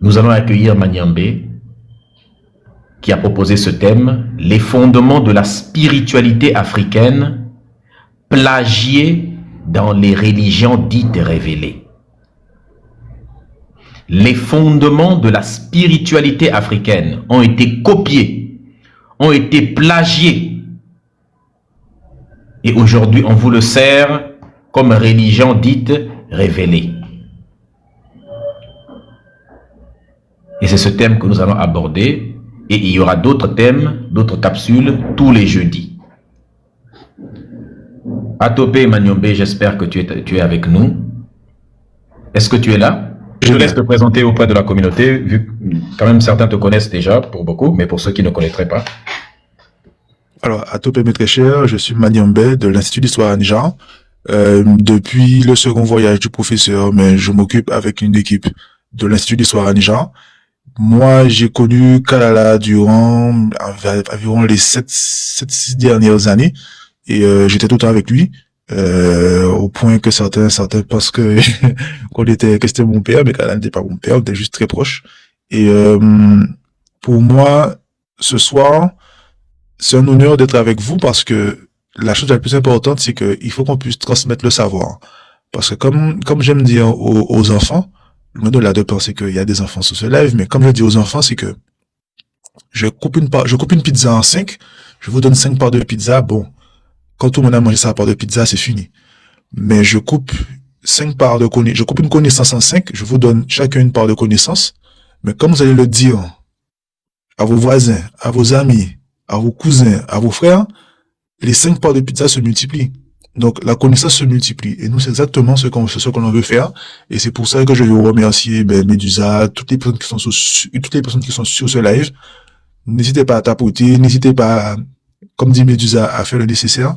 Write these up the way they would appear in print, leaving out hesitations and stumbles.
Nous allons accueillir Manyambé, qui a proposé ce thème, les fondements de la spiritualité africaine, plagiés dans les religions dites révélées. Les fondements de la spiritualité africaine ont été copiés, ont été plagiés. Et aujourd'hui, on vous le sert comme religion dite révélée. Et c'est ce thème que nous allons aborder. Et il y aura d'autres thèmes, d'autres capsules tous les jeudis. Atopé Manyambé, j'espère que tu es avec nous. Est-ce que tu es là? Je te laisse te présenter auprès de la communauté, vu que quand même certains te connaissent déjà, pour beaucoup, mais pour ceux qui ne connaîtraient pas. Alors, Atopé, mes très chers, je suis Manyambé de l'Institut d'Histoire à Niger. Depuis le second voyage du professeur, mais je m'occupe avec une équipe de l'Institut d'Histoire à Niger. Moi, j'ai connu Kalala durant environ les 7-6 dernières années et j'étais tout le temps avec lui au point que certains pensent que que c'était mon père, mais Kalala n'était pas mon père, on était juste très proches. Et pour moi, ce soir, c'est un honneur d'être avec vous parce que la chose la plus importante, c'est que il faut qu'on puisse transmettre le savoir. Parce que comme j'aime dire aux enfants, loin de là de penser qu'il y a des enfants sur ce live, mais comme je dis aux enfants, c'est que je coupe une pizza en 5, je vous donne 5 parts de pizza, bon, quand tout le monde a mangé sa part de pizza, c'est fini. Mais je coupe une connaissance en 5, je vous donne chacun une part de connaissance, mais comme vous allez le dire à vos voisins, à vos amis, à vos cousins, à vos frères, les 5 parts de pizza se multiplient. Donc, la connaissance se multiplie. Et nous, c'est exactement ce qu'on veut faire. Et c'est pour ça que je veux remercier, Medusa, toutes les personnes qui sont sur ce live. N'hésitez pas à tapoter, n'hésitez pas, comme dit Medusa, à faire le nécessaire.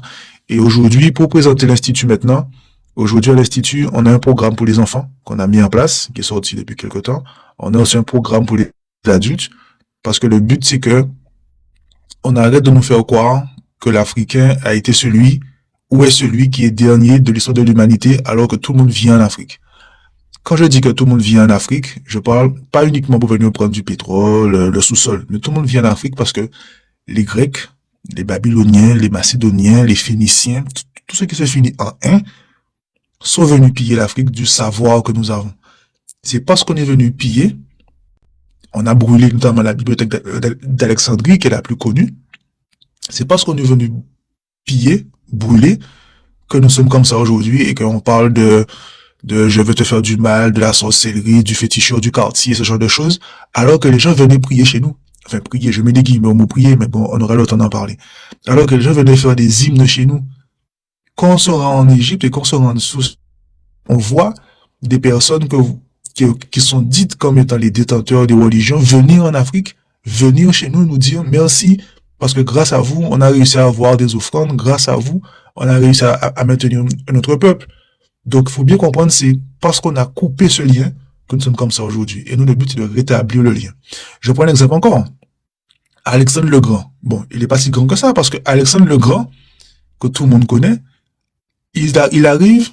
Et aujourd'hui, pour présenter l'Institut maintenant, aujourd'hui à l'Institut, on a un programme pour les enfants qu'on a mis en place, qui est sorti depuis quelque temps. On a aussi un programme pour les adultes. Parce que le but, c'est que on arrête de nous faire croire que l'Africain a été celui qui est dernier de l'histoire de l'humanité alors que tout le monde vit en Afrique. Quand je dis que tout le monde vit en Afrique, je parle pas uniquement pour venir prendre du pétrole, le sous-sol, mais tout le monde vit en Afrique parce que les Grecs, les Babyloniens, les Macédoniens, les Phéniciens, tout ce qui se finit en un, sont venus piller l'Afrique du savoir que nous avons. C'est parce qu'on est venu piller, on a brûlé notamment la bibliothèque d'Alexandrie, qui est la plus connue, c'est parce qu'on est venu piller, brûler, que nous sommes comme ça aujourd'hui et qu'on parle de je veux te faire du mal, de la sorcellerie, du féticheur du quartier, ce genre de choses, alors que les gens venaient prier chez nous. Enfin, prier, je mets des guillemets au mot prier, mais bon, on aura le temps d'en parler. Alors que les gens venaient faire des hymnes chez nous. Quand on sera en Égypte et qu'on sera en dessous, on voit des personnes qui sont dites comme étant les détenteurs des religions venir en Afrique, venir chez nous dire merci, parce que grâce à vous, on a réussi à avoir des offrandes. Grâce à vous, on a réussi à maintenir notre peuple. Donc, il faut bien comprendre, c'est parce qu'on a coupé ce lien que nous sommes comme ça aujourd'hui. Et nous, le but, c'est de rétablir le lien. Je prends un exemple encore. Alexandre le Grand. Bon, il n'est pas si grand que ça, parce que Alexandre le Grand, que tout le monde connaît, il arrive,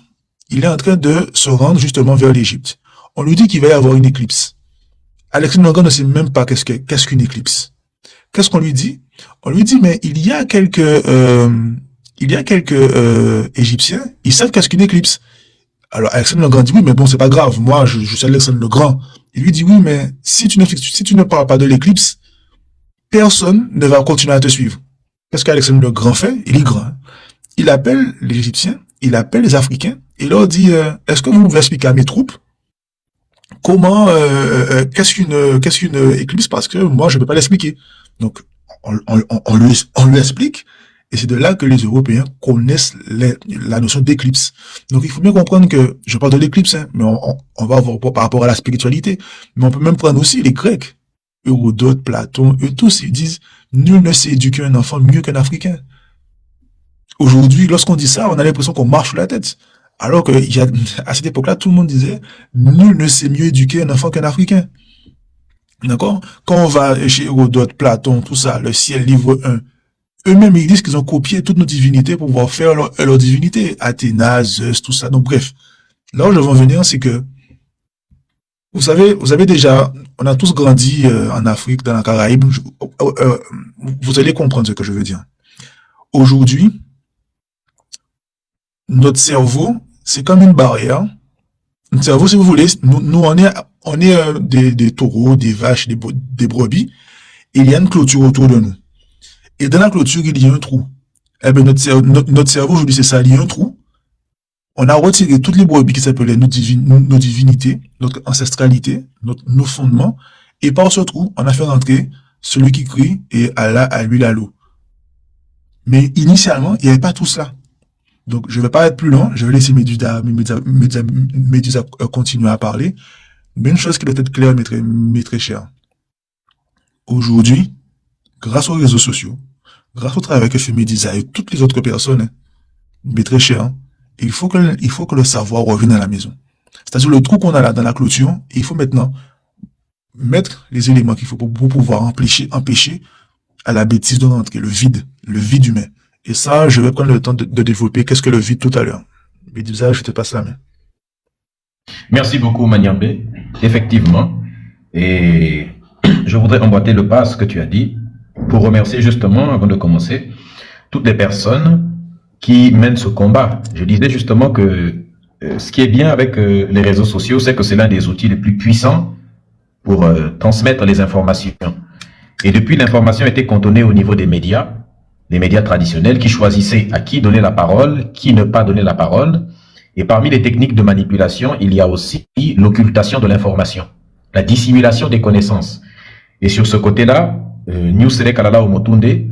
il est en train de se rendre justement vers l'Égypte. On lui dit qu'il va y avoir une éclipse. Alexandre le Grand ne sait même pas qu'est-ce qu'une éclipse. Qu'est-ce qu'on lui dit? On lui dit, mais il y a quelques Égyptiens, ils savent qu'est-ce qu'une éclipse. Alors Alexandre le Grand dit, oui, mais bon, c'est pas grave, moi, je suis Alexandre le Grand. Il lui dit, oui, mais si tu ne parles pas de l'éclipse, personne ne va continuer à te suivre. Qu'est-ce qu'Alexandre le Grand fait? Il est grand. Il appelle les Égyptiens, il appelle les Africains, et il leur dit, est-ce que vous pouvez expliquer à mes troupes comment, qu'est-ce qu'une éclipse? Parce que moi, je peux pas l'expliquer. Donc, on lui explique, et c'est de là que les Européens connaissent la notion d'éclipse. Donc, il faut bien comprendre que, je parle de l'éclipse, mais on va voir par rapport à la spiritualité, mais on peut même prendre aussi les Grecs, Hérodote, Platon, eux tous, ils disent, nul ne sait éduquer un enfant mieux qu'un Africain. Aujourd'hui, lorsqu'on dit ça, on a l'impression qu'on marche sur la tête. Alors que, à cette époque-là, tout le monde disait, nul ne sait mieux éduquer un enfant qu'un Africain. D'accord? Quand on va chez Hérodote, Platon, tout ça, le ciel, livre 1, eux-mêmes, ils disent qu'ils ont copié toutes nos divinités pour pouvoir faire leur divinité. Athéna, Zeus, tout ça. Donc, bref. Là où je veux en venir, c'est que vous avez déjà, on a tous grandi en Afrique, dans la Caraïbe. Vous allez comprendre ce que je veux dire. Aujourd'hui, notre cerveau, c'est comme une barrière. Notre cerveau, si vous voulez, nous on est des taureaux, des vaches, des brebis, et il y a une clôture autour de nous. Et dans la clôture, il y a un trou. Eh bien, notre cerveau, aujourd'hui, c'est ça, il y a un trou. On a retiré toutes les brebis qui s'appelaient nos divinités, notre ancestralité, nos fondements, et par ce trou, on a fait rentrer celui qui crie et Allah à lui l'eau. Mais initialement, il n'y avait pas tout cela. Donc, je ne vais pas être plus long, je vais laisser Médusa continuer à parler. Mais une chose qui doit être claire, mes très chers. Aujourd'hui, grâce aux réseaux sociaux, grâce au travail que fait Médusa et toutes les autres personnes, mes très chers, il faut que le savoir revienne à la maison. C'est-à-dire le trou qu'on a là dans la clôture, il faut maintenant mettre les éléments qu'il faut pour pouvoir empêcher à la bêtise de rentrer, le vide humain. Et ça, je vais prendre le temps de développer qu'est-ce que le vide tout à l'heure. Médusa, je te passe la main. Merci beaucoup, Maniambé. Effectivement. Et je voudrais emboîter le pas à ce que tu as dit pour remercier justement, avant de commencer, toutes les personnes qui mènent ce combat. Je disais justement que ce qui est bien avec les réseaux sociaux, c'est que c'est l'un des outils les plus puissants pour transmettre les informations. Et depuis, l'information était cantonnée au niveau des médias traditionnels qui choisissaient à qui donner la parole, qui ne pas donner la parole. Et parmi les techniques de manipulation, il y a aussi l'occultation de l'information, la dissimulation des connaissances. Et sur ce côté-là, Newsele Kalala Omotunde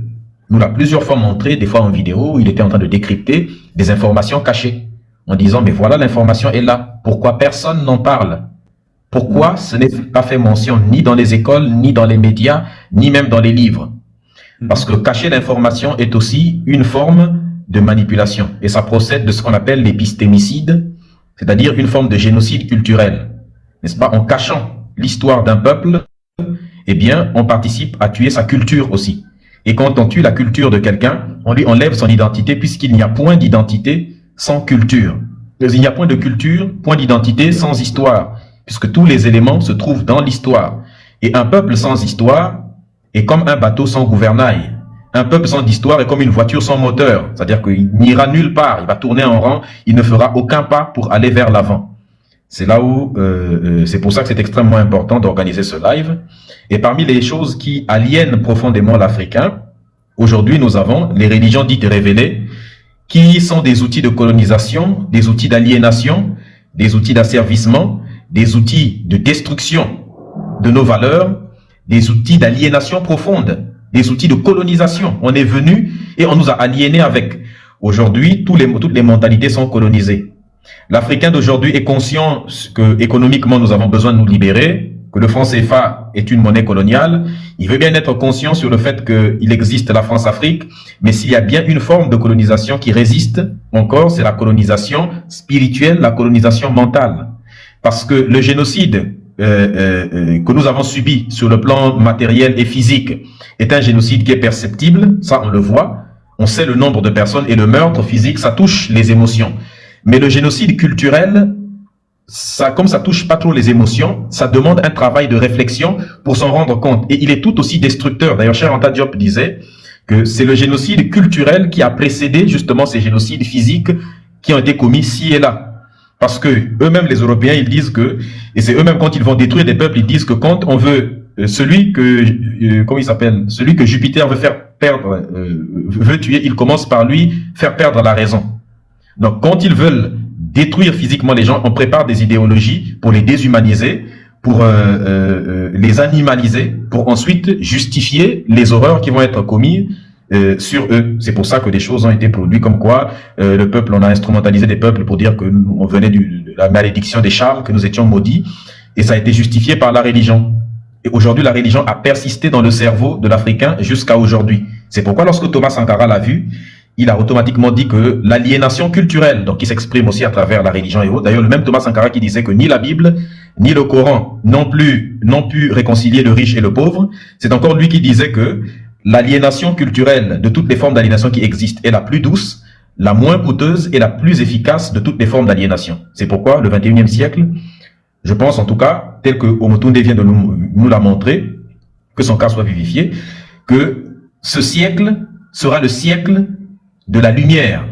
nous l'a plusieurs fois montré, des fois en vidéo, où il était en train de décrypter des informations cachées, en disant, mais voilà, l'information est là. Pourquoi personne n'en parle? Pourquoi ce n'est pas fait mention ni dans les écoles, ni dans les médias, ni même dans les livres? Parce que cacher l'information est aussi une forme de manipulation. Et ça procède de ce qu'on appelle l'épistémicide, c'est-à-dire une forme de génocide culturel. N'est-ce pas? En cachant l'histoire d'un peuple, eh bien, on participe à tuer sa culture aussi. Et quand on tue la culture de quelqu'un, on lui enlève son identité, puisqu'il n'y a point d'identité sans culture. Il n'y a point de culture, point d'identité sans histoire, puisque tous les éléments se trouvent dans l'histoire. Et un peuple sans histoire est comme un bateau sans gouvernail. Un peuple sans histoire est comme une voiture sans moteur, c'est-à-dire qu'il n'ira nulle part, il va tourner en rang, il ne fera aucun pas pour aller vers l'avant. C'est là où, c'est pour ça que c'est extrêmement important d'organiser ce live. Et parmi les choses qui aliènent profondément l'Africain, aujourd'hui nous avons les religions dites révélées, qui sont des outils de colonisation, des outils d'aliénation, des outils d'asservissement, des outils de destruction de nos valeurs, des outils d'aliénation profonde, des outils de colonisation. On est venu et on nous a aliénés avec. Aujourd'hui, toutes les mentalités sont colonisées. L'Africain d'aujourd'hui est conscient que économiquement nous avons besoin de nous libérer, que le franc CFA est une monnaie coloniale. Il veut bien être conscient sur le fait qu'il existe la France-Afrique, mais s'il y a bien une forme de colonisation qui résiste encore, c'est la colonisation spirituelle, la colonisation mentale. Parce que le génocide que nous avons subi sur le plan matériel et physique est un génocide qui est perceptible, ça on le voit, on sait le nombre de personnes, et le meurtre physique, ça touche les émotions. Mais le génocide culturel, ça, comme ça touche pas trop les émotions, ça demande un travail de réflexion pour s'en rendre compte. Et il est tout aussi destructeur. D'ailleurs, Cheikh Anta Diop disait que c'est le génocide culturel qui a précédé justement ces génocides physiques qui ont été commis ci et là. Parce que eux-mêmes, les Européens, ils disent que, et c'est eux-mêmes quand ils vont détruire des peuples, ils disent que quand on veut, celui que Jupiter veut faire perdre, veut tuer, il commence par lui faire perdre la raison. Donc, quand ils veulent détruire physiquement les gens, on prépare des idéologies pour les déshumaniser, pour les animaliser, pour ensuite justifier les horreurs qui vont être commises sur eux. C'est pour ça que des choses ont été produites, comme quoi le peuple, on a instrumentalisé des peuples pour dire que on venait de la malédiction des charmes, que nous étions maudits, et ça a été justifié par la religion. Et aujourd'hui, la religion a persisté dans le cerveau de l'Africain jusqu'à aujourd'hui. C'est pourquoi lorsque Thomas Sankara l'a vu, il a automatiquement dit que l'aliénation culturelle, donc qui s'exprime aussi à travers la religion et autres, d'ailleurs le même Thomas Sankara qui disait que ni la Bible, ni le Coran n'ont pu réconcilier le riche et le pauvre, c'est encore lui qui disait que l'aliénation culturelle de toutes les formes d'aliénation qui existent est la plus douce, la moins coûteuse et la plus efficace de toutes les formes d'aliénation. C'est pourquoi le 21e siècle, Je pense en tout cas, tel que Omotunde vient de nous l'a montré, que son cas soit vivifié, que ce siècle sera le siècle de la lumière.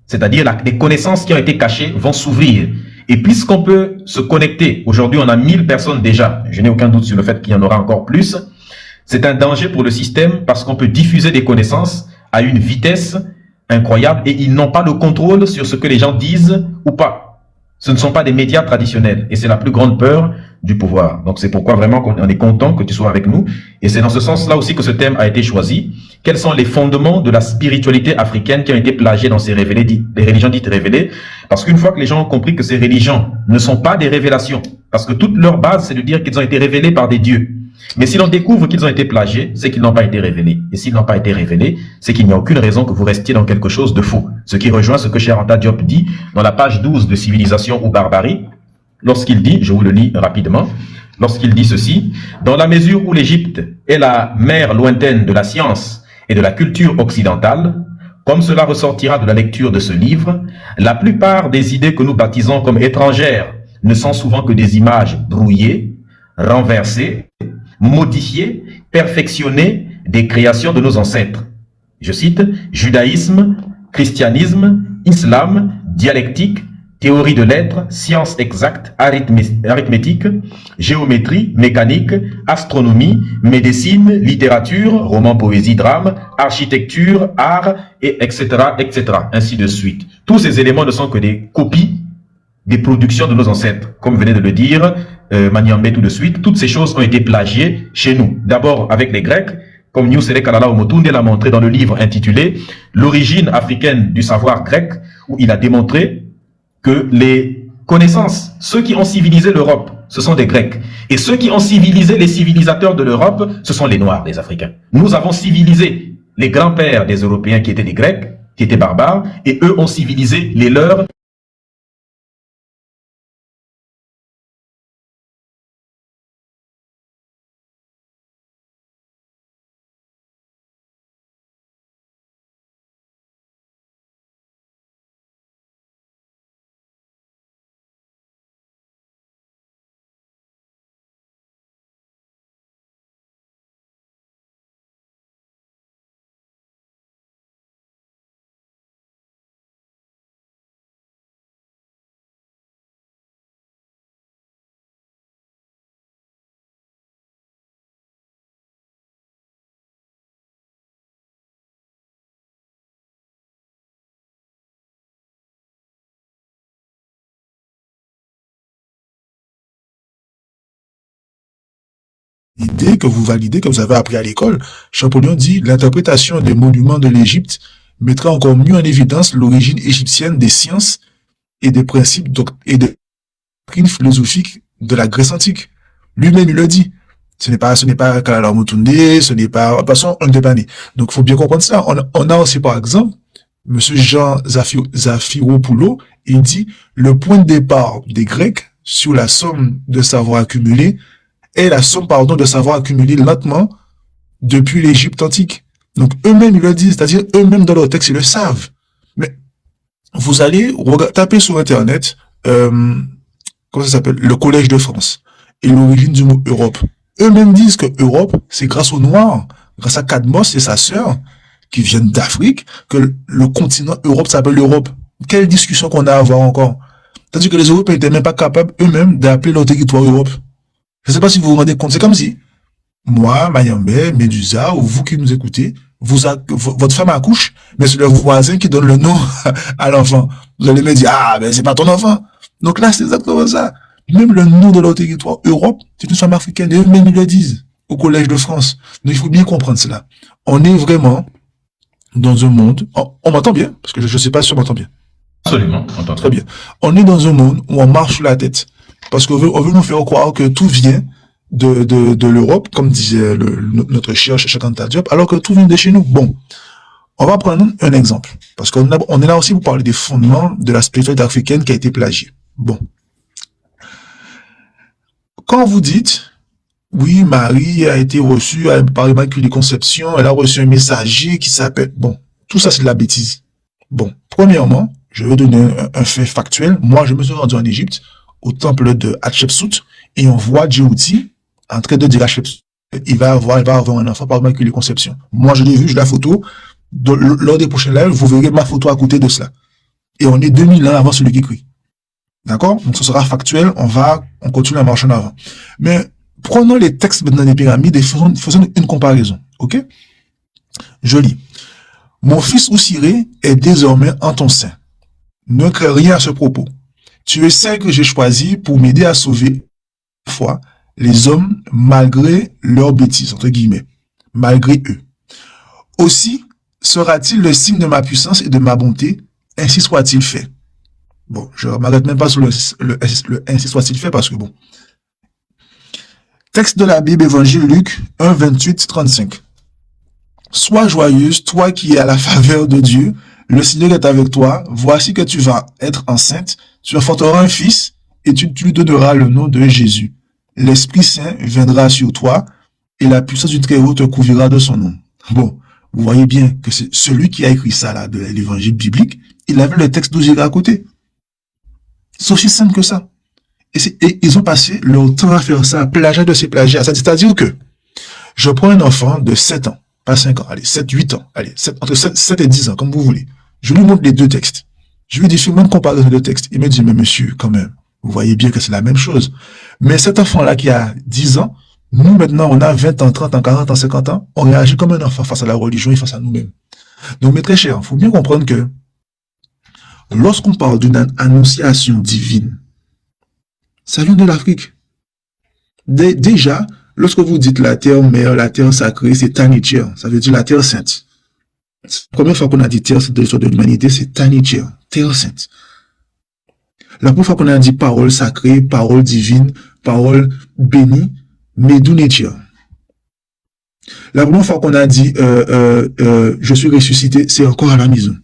C'est-à-dire les connaissances qui ont été cachées vont s'ouvrir. Et puisqu'on peut se connecter, aujourd'hui on a 1000 personnes déjà, je n'ai aucun doute sur le fait qu'il y en aura encore plus, c'est un danger pour le système parce qu'on peut diffuser des connaissances à une vitesse incroyable et ils n'ont pas le contrôle sur ce que les gens disent ou pas. Ce ne sont pas des médias traditionnels et c'est la plus grande peur du pouvoir. Donc c'est pourquoi vraiment on est content que tu sois avec nous et c'est dans ce sens-là aussi que ce thème a été choisi. Quels sont les fondements de la spiritualité africaine qui ont été plagiés dans ces les religions dites révélées? Parce qu'une fois que les gens ont compris que ces religions ne sont pas des révélations, parce que toute leur base c'est de dire qu'ils ont été révélés par des dieux. Mais si l'on découvre qu'ils ont été plagiés, c'est qu'ils n'ont pas été révélés. Et s'ils n'ont pas été révélés, c'est qu'il n'y a aucune raison que vous restiez dans quelque chose de faux. Ce qui rejoint ce que Cheikh Anta Diop dit dans la page 12 de Civilisation ou Barbarie, lorsqu'il dit, je vous le lis rapidement, lorsqu'il dit ceci, dans la mesure où l'Égypte est la mère lointaine de la science et de la culture occidentale, comme cela ressortira de la lecture de ce livre, la plupart des idées que nous baptisons comme étrangères ne sont souvent que des images brouillées, renversées, modifiées, perfectionnées des créations de nos ancêtres. Je cite, judaïsme, christianisme, islam, dialectique, théorie de l'être, sciences exactes, arithmétique, géométrie, mécanique, astronomie, médecine, littérature, roman, poésie, drame, architecture, art, et etc., etc., ainsi de suite. Tous ces éléments ne sont que des copies des productions de nos ancêtres. Comme venait de le dire Maniambé tout de suite, toutes ces choses ont été plagiées chez nous. D'abord avec les Grecs, comme Nusere Kalala Omotunde l'a montré dans le livre intitulé « L'origine africaine du savoir grec », où il a démontré que les connaissances, ceux qui ont civilisé l'Europe, ce sont des Grecs. Et ceux qui ont civilisé les civilisateurs de l'Europe, ce sont les Noirs, les Africains. Nous avons civilisé les grands-pères des Européens qui étaient des Grecs, qui étaient barbares, et eux ont civilisé les leurs. Idée que vous validez, que vous avez appris à l'école. Champollion dit, l'interprétation des monuments de l'Égypte mettra encore mieux en évidence l'origine égyptienne des sciences et des principes et des doctrines philosophiques de la Grèce antique. Lui-même, il le dit. Ce n'est pas Kalala Omotunde, ce n'est pas, de toute façon, on ne pas né. Donc, il faut bien comprendre ça. On a aussi, par exemple, Monsieur Jean Zafiropoulou, il dit, le point de départ des Grecs sur la somme de savoir accumulé est la somme, de savoir accumulé lentement depuis l'Égypte antique. Donc, eux-mêmes, ils le disent, c'est-à-dire, eux-mêmes, dans leur texte, ils le savent. Mais, vous allez taper sur Internet, comment ça s'appelle? Le Collège de France. Et l'origine du mot Europe. Eux-mêmes disent que Europe, c'est grâce aux Noirs, grâce à Cadmos et sa sœur, qui viennent d'Afrique, que le continent Europe s'appelle l'Europe. Quelle discussion qu'on a à avoir encore? Tandis que les Européens n'étaient même pas capables eux-mêmes d'appeler leur territoire Europe. Je ne sais pas si vous vous rendez compte. C'est comme si, moi, Mayambé, Médusa, ou vous qui nous écoutez, votre femme accouche, mais c'est le voisin qui donne le nom à l'enfant. Vous allez me dire, ah, ben c'est pas ton enfant. Donc là, c'est exactement ça. Même le nom de leur territoire, Europe, c'est une femme africaine, et eux-mêmes ils le disent, au Collège de France. Donc il faut bien comprendre cela. On est vraiment dans un monde, on m'entend bien, parce que je ne sais pas si on m'entend bien. Absolument, on entend très bien. On est dans un monde où on marche sur la tête. Parce qu'on veut nous faire croire que tout vient de l'Europe, comme disait notre cher Cheikh Anta Diop, alors que tout vient de chez nous. Bon, on va prendre un exemple, parce qu'on est là aussi pour parler des fondements de la spiritualité africaine qui a été plagiée. Bon. Quand vous dites, oui, Marie a été reçue par Immaculée Conception, elle a reçu un messager qui s'appelle... Bon, tout ça c'est de la bêtise. Bon, premièrement, je vais donner un fait factuel. Moi, je me suis rendu en Égypte au temple de Hatshepsut et on voit Djibouti en train de dire à Hatshepsut, il va avoir un enfant par immaculée conception. Moi, je l'ai vu, j'ai la photo. Lors des prochaines lives, vous verrez ma photo à côté de cela. Et on est 2000 ans avant celui qui écrit. D'accord? Donc, ce sera factuel. On continue à marcher en avant. Mais, prenons les textes maintenant des pyramides et faisons une comparaison. OK? Je lis. Mon fils Oussiré est désormais en ton sein. Ne crains rien à ce propos. Tu es celle que j'ai choisie pour m'aider à sauver fois les hommes malgré leurs bêtises, entre guillemets, malgré eux. Aussi sera-t-il le signe de ma puissance et de ma bonté, ainsi soit-il fait. Bon, je ne m'arrête même pas sur le ainsi soit-il fait parce que bon. Texte de la Bible, Évangile Luc 1, 28, 35. Sois joyeuse, toi qui es à la faveur de Dieu, le Seigneur est avec toi, voici que tu vas être enceinte, tu enfanteras un fils, et tu lui donneras le nom de Jésus. L'Esprit Saint viendra sur toi, et la puissance du Très-Haut te couvrira de son nom. Bon, vous voyez bien que c'est celui qui a écrit ça là, de l'évangile biblique, il avait le texte d'Osiré à côté. C'est aussi simple que ça. Et ils ont passé leur temps à faire ça, plagiat de ces plagiats. C'est-à-dire que je prends un enfant de 7 ans, pas 5 ans, allez, 7, 8 ans, allez, entre 7 et 10 ans, comme vous voulez. Je lui montre les deux textes. Je lui dis, fais-moi une comparaison de textes. Il me dit, mais monsieur, quand même, vous voyez bien que c'est la même chose. Mais cet enfant-là qui a 10 ans, nous maintenant, on a 20 ans, 30 ans, 40 ans, 50 ans, on réagit comme un enfant face à la religion et face à nous-mêmes. Donc, mes très chers, il faut bien comprendre que lorsqu'on parle d'une annonciation divine, ça vient de l'Afrique. Déjà, lorsque vous dites la terre mère, la terre sacrée, c'est Tanichir, ça veut dire la terre sainte. La première fois qu'on a dit terre sainte de l'histoire de l'humanité, c'est Tanichir, terre sainte. La première fois qu'on a dit parole sacrée, parole divine, parole bénie, Medunechir. La première fois qu'on a dit je suis ressuscité, c'est encore à la maison.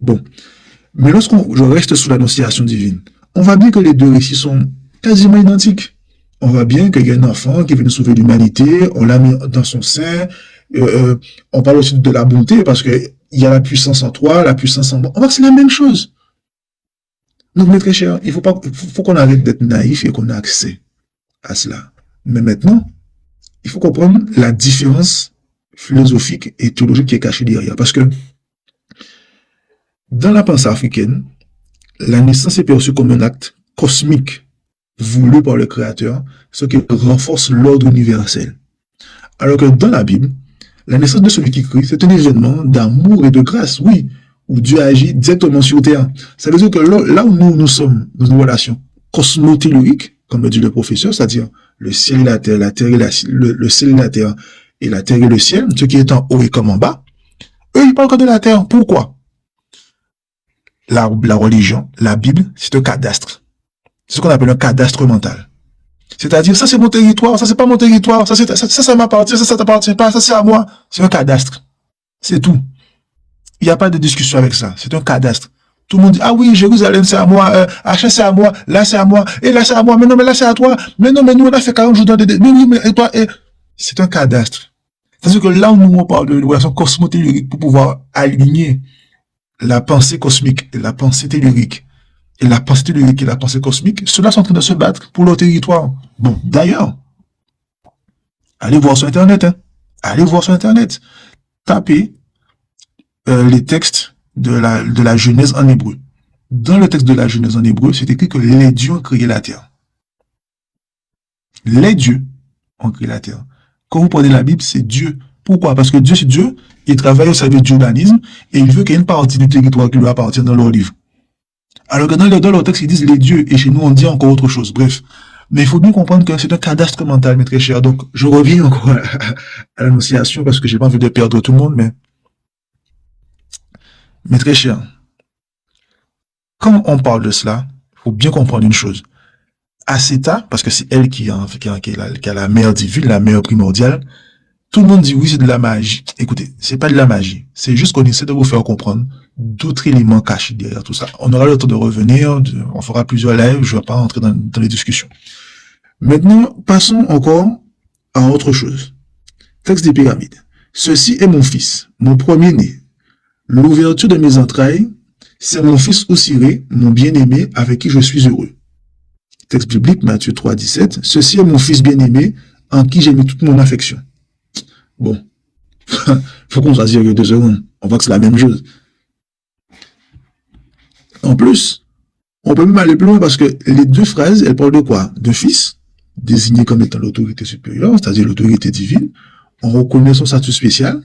Bon. Mais je reste sous l'annonciation divine, on voit bien que les deux récits sont quasiment identiques. On voit bien qu'il y a un enfant qui est venu sauver l'humanité, on l'a mis dans son sein, on parle aussi de la bonté parce que il y a la puissance en toi, la puissance en moi. On voit que c'est la même chose. Donc, mes très chers, il faut qu'on arrête d'être naïf et qu'on ait accès à cela. Mais maintenant, il faut comprendre la différence philosophique et théologique qui est cachée derrière. Parce que dans la pensée africaine, la naissance est perçue comme un acte cosmique voulu par le Créateur, ce qui renforce l'ordre universel. Alors que dans la Bible, la naissance de celui qui crie, c'est un événement d'amour et de grâce, oui, où Dieu agit directement sur terre. Ça veut dire que là où nous sommes dans une relation cosmotellurique, comme le dit le professeur, c'est-à-dire le ciel et la terre et le ciel et la terre et la terre et le ciel, ce qui est en haut et comme en bas, eux, ils parlent que de la terre. Pourquoi? La religion, la Bible, c'est un cadastre. C'est ce qu'on appelle un cadastre mental. C'est-à-dire, ça c'est mon territoire, ça c'est pas mon territoire, ça m'appartient, ça t'appartient pas, ça c'est à moi. C'est un cadastre. C'est tout. Il n'y a pas de discussion avec ça. C'est un cadastre. Tout le monde dit, ah oui, Jérusalem c'est à moi, Achin c'est à moi, là c'est à moi, et là c'est à moi, mais non, mais là c'est à toi, mais non, mais nous on a fait 40 jours dans des... Mais oui, mais et toi, et... C'est un cadastre. C'est-à-dire que là où nous on parle de relation cosmotellurique pour pouvoir aligner la pensée cosmique et la pensée tellurique, et la pensée tellurique et la pensée cosmique, ceux-là sont en train de se battre pour leur territoire. Bon, d'ailleurs, allez voir sur Internet, hein. Allez voir sur Internet. Tapez les textes de la Genèse en hébreu. Dans le texte de la Genèse en hébreu, c'est écrit que les dieux ont créé la terre. Les dieux ont créé la terre. Quand vous prenez la Bible, c'est Dieu. Pourquoi? Parce que Dieu, c'est Dieu, il travaille au service du judaïsme et il veut qu'il y ait une partie du territoire qui lui appartient dans leur livre. Alors que dans leur texte, ils disent les dieux, et chez nous, on dit encore autre chose. Bref. Mais il faut bien comprendre que c'est un cadastre mental, mes très chers. Donc, je reviens encore à l'annonciation parce que j'ai pas envie de perdre tout le monde, mais mes très chers, quand on parle de cela, il faut bien comprendre une chose. Aceta, parce que c'est elle qui a la mère divine, la mère primordiale, tout le monde dit oui, c'est de la magie. Écoutez, c'est pas de la magie. C'est juste qu'on essaie de vous faire comprendre d'autres éléments cachés derrière tout ça. On aura le temps de revenir, on fera plusieurs lives, je ne vais pas rentrer dans les discussions. Maintenant, passons encore à autre chose. Texte des pyramides. Ceci est mon fils, mon premier-né. L'ouverture de mes entrailles, c'est mon fils Oussiré, mon bien-aimé, avec qui je suis heureux. Texte biblique, Matthieu 3, 17. Ceci est mon fils bien-aimé, en qui j'ai mis toute mon affection. Bon. Faut qu'on s'assire que 2 secondes. On voit que c'est la même chose. En plus, on peut même aller plus loin parce que les deux phrases, elles parlent de quoi? De fils, désigné comme étant l'autorité supérieure, c'est-à-dire l'autorité divine. On reconnaît son statut spécial.